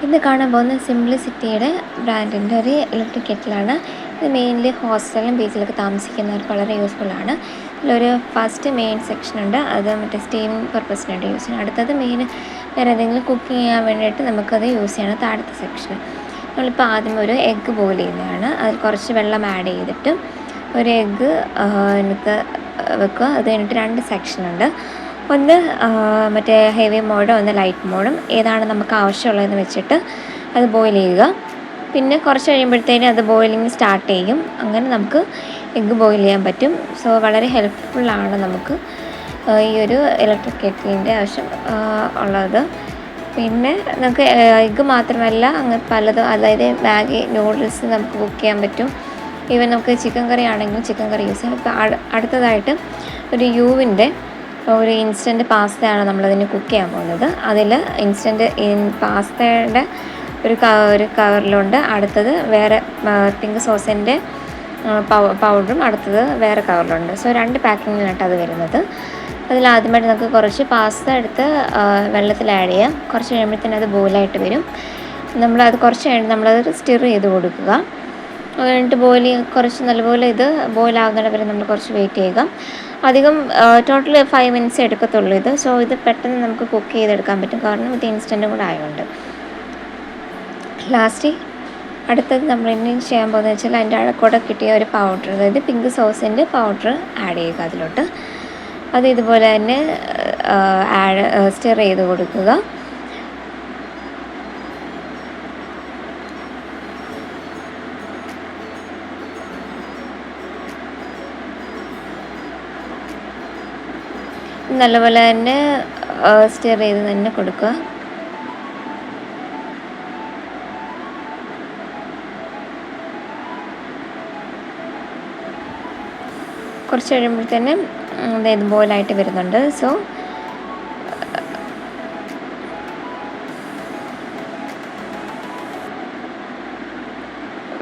ഇന്ന് കാണാൻ പോകുന്ന സിംപ്ലിസിറ്റിയുടെ ബ്രാൻഡിൻ്റെ ഒരു ഇലക്ട്രിക് കെറ്റിലാണ്. ഇത് മെയിൻലി ഹോസ്റ്റലിലും ബീച്ചിലൊക്കെ താമസിക്കുന്നവർക്ക് വളരെ യൂസ്ഫുള്ളാണ്. ഇതിലൊരു ഫസ്റ്റ് മെയിൻ സെക്ഷൻ ഉണ്ട്, അത് മറ്റേ സ്റ്റീമിങ് പർപ്പസിന് വേണ്ടി യൂസ് ചെയ്യണം. അടുത്തത് വേറെ എന്തെങ്കിലും കുക്കിംഗ് ചെയ്യാൻ വേണ്ടിയിട്ട് നമുക്കത് യൂസ് ചെയ്യണം. താഴത്തെ സെക്ഷൻ നമ്മളിപ്പോൾ ആദ്യം ഒരു എഗ്ഗ് ബോയിൽ ചെയ്യുന്നതാണ്. അതിൽ കുറച്ച് വെള്ളം ആഡ് ചെയ്തിട്ട് ഒരു എഗ്ഗ് അതിനകത്ത് വെക്കുക. അത് കഴിഞ്ഞിട്ട് 2 സെക്ഷനുണ്ട്. ഒന്ന് മറ്റേ ഹെവി മോഡും ഒന്ന് ലൈറ്റ് മോഡും, ഏതാണ് നമുക്ക് ആവശ്യമുള്ളതെന്ന് വെച്ചിട്ട് അത് ബോയിൽ ചെയ്യുക. പിന്നെ കുറച്ച് കഴിയുമ്പോഴത്തേനും അത് ബോയിലിംഗ് സ്റ്റാർട്ട് ചെയ്യും. അങ്ങനെ നമുക്ക് എഗ്ഗ് ബോയിൽ ചെയ്യാൻ പറ്റും. സോ വളരെ ഹെൽപ്ഫുള്ളാണ് നമുക്ക് ഈ ഒരു ഇലക്ട്രിക് കെറ്റിലിൻ്റെ ആവശ്യം ഉള്ളത്. പിന്നെ നമുക്ക് എഗ്ഗ് മാത്രമല്ല അങ്ങനെ പലതും, അതായത് മാഗി നൂഡിൽസ് നമുക്ക് കുക്ക് ചെയ്യാൻ പറ്റും. ഈവൻ നമുക്ക് ചിക്കൻ കറി ആണെങ്കിലും ചിക്കൻ കറി യൂസ് ചെയ്യാം. ഇപ്പോൾ അടുത്തതായിട്ട് ഒരു യുവിൻ്റെ ഒരു ഇൻസ്റ്റൻറ്റ് പാസ്തയാണ് നമ്മളതിന് കുക്ക് ചെയ്യാൻ പോകുന്നത്. അതിൽ ഇൻസ്റ്റൻറ്റ് പാസ്തയുടെ ഒരു കവറിലുണ്ട്. അടുത്തത് വേറെ പിങ്ക് സോസിൻ്റെ പൗഡറും അടുത്തത് വേറെ കവറിലുണ്ട്. സോ 2 പാക്കിങ്ങിലായിട്ട് അത് വരുന്നത്. അതിലാദ്യമായിട്ട് നമുക്ക് കുറച്ച് പാസ്ത എടുത്ത് വെള്ളത്തിൽ ആഡ് ചെയ്യാം. കുറച്ച് കഴിയുമ്പോഴത്തേനും അത് ബോയിലായിട്ട് വരും. നമ്മളത് കുറച്ച് കഴിഞ്ഞ് നമ്മളത് സ്റ്റിർ ചെയ്ത് കൊടുക്കുക. അത് കഴിഞ്ഞിട്ട് കുറച്ച് നല്ലപോലെ ഇത് ബോയിലാകുന്ന വരെ നമ്മൾ കുറച്ച് വെയിറ്റ് ചെയ്യുക. അധികം ടോട്ടൽ 5 മിനിറ്റ്സ് എടുക്കത്തുള്ളൂ ഇത്. സോ ഇത് പെട്ടെന്ന് നമുക്ക് കുക്ക് ചെയ്തെടുക്കാൻ പറ്റും, കാരണം ഇത് ഇൻസ്റ്റൻറ്റും കൂടെ ആയതുകൊണ്ട്. ലാസ്റ്റ് അടുത്തത് നമ്മൾ ഇനി ചെയ്യാൻ പോകുന്നത് വെച്ചാൽ അതിൻ്റെ അഴക്കൂടെ കിട്ടിയ ഒരു പൗഡർ, അതായത് പിങ്ക് സോസിൻ്റെ പൗഡർ ആഡ് ചെയ്യുക അതിലോട്ട്. അത് ഇതുപോലെ തന്നെ സ്റ്റിർ ചെയ്ത് കൊടുക്കുക. നല്ലപോലെ തന്നെ സ്റ്റിർ ചെയ്ത് തന്നെ കൊടുക്കുക. കുറച്ച് കഴിയുമ്പോഴത്തേനും ഇതുപോലായിട്ട് വരുന്നുണ്ട്. സോ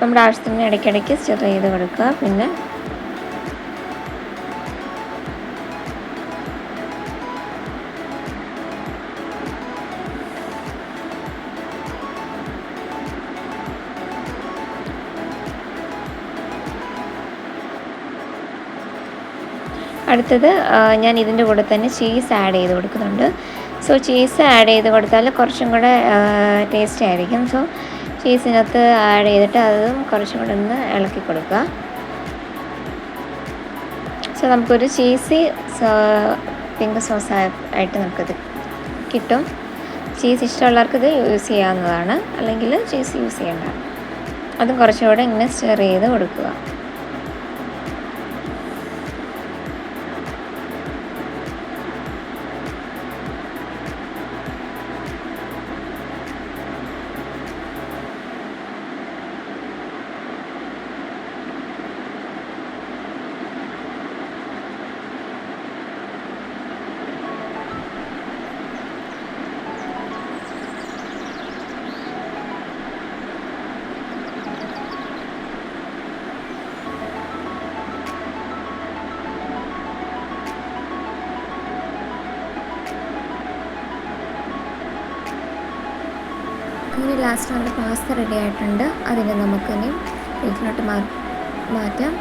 നമ്മുടെ ആവശ്യത്തിന് ഇടയ്ക്കിടയ്ക്ക് സ്റ്റിർ ചെയ്ത് കൊടുക്കുക. പിന്നെ അടുത്തത് ഞാൻ ഇതിൻ്റെ കൂടെ തന്നെ ചീസ് ആഡ് ചെയ്ത് കൊടുക്കുന്നുണ്ട്. സോ ചീസ് ആഡ് ചെയ്ത് കൊടുത്താൽ കുറച്ചും കൂടെ ടേസ്റ്റി ആയിരിക്കും. സോ ചീസിനകത്ത് ആഡ് ചെയ്തിട്ട് അതും കുറച്ചും കൂടെ ഒന്ന് ഇളക്കി കൊടുക്കുക. സോ നമുക്കൊരു ചീസി പിങ്ക് സോസ് ആയിട്ട് നമുക്കത് കിട്ടും. ചീസ് ഇഷ്ടമുള്ളവർക്ക് ഇത് യൂസ് ചെയ്യാവുന്നതാണ്, അല്ലെങ്കിൽ ചീസ് യൂസ് ചെയ്യേണ്ട. അതും കുറച്ചുകൂടെ ഇങ്ങനെ സ്റ്റിർ ചെയ്ത് കൊടുക്കുക. അങ്ങനെ ലാസ്റ്റ് നമ്മുടെ പാസ്ത റെഡി ആയിട്ടുണ്ട്. അതിനെ നമുക്കിനി ഇതിലോട്ട് മാറ്റാം.